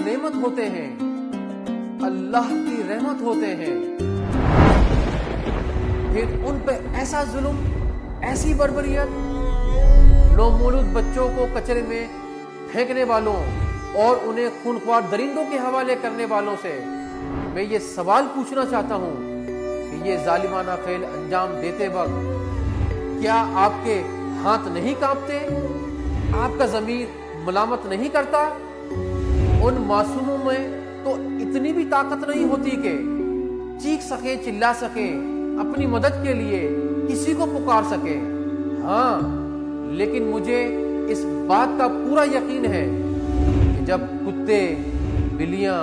نعمت ہوتے ہیں، اللہ کی رحمت ہوتے ہیں، پھر ان پہ ایسا ظلم، ایسی بربریت، نومولود بچوں کو کچرے میں پھینکنے والوں اور انہیں خونخوار درندوں کے حوالے کرنے والوں سے میں یہ سوال پوچھنا چاہتا ہوں کہ یہ ظالمانہ فعل انجام دیتے وقت کیا آپ کے ہاتھ نہیں کانپتے؟ آپ کا ضمیر ملامت نہیں کرتا؟ ان معصوموں میں تو اتنی بھی طاقت نہیں ہوتی کہ چیخ سکیں، چلا سکیں، اپنی مدد کے لیے کسی کو پکار سکیں۔ ہاں، لیکن مجھے اس بات کا پورا یقین ہے کہ جب کتے، بلیاں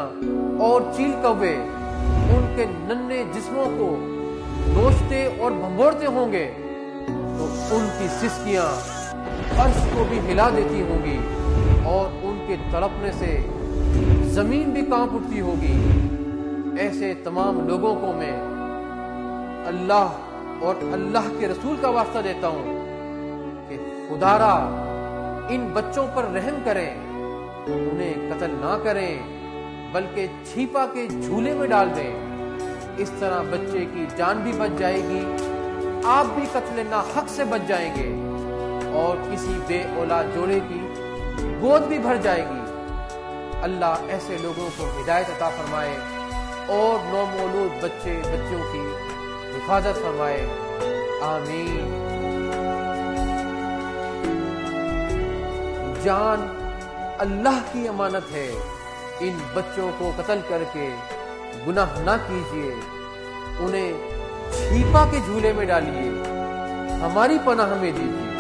اور چیل کوے ان کے ننھے جسموں کو نوچتے اور بھنبوڑتے ہوں گے تو ان کی سسکیاں عرش کو بھی ہلا دیتی ہوں گی اور ان کے تڑپنے سے زمین بھی کانپ اٹھتی ہوگی۔ ایسے تمام لوگوں کو میں اللہ اور اللہ کے رسول کا واسطہ دیتا ہوں کہ خدا را ان بچوں پر رحم کریں، انہیں قتل نہ کریں بلکہ چھیپا کے جھولے میں ڈال دیں۔ اس طرح بچے کی جان بھی بچ جائے گی، آپ بھی قتل ناحق سے بچ جائیں گے اور کسی بے اولاد جوڑے کی گود بھی بھر جائے گی۔ اللہ ایسے لوگوں کو ہدایت عطا فرمائے اور نومولود بچوں کی حفاظت فرمائے، آمین۔ جان اللہ کی امانت ہے، ان بچوں کو قتل کر کے گناہ نہ کیجیے، انہیں چھیپا کے جھولے میں ڈالیے، ہماری پناہ میں دیجیے۔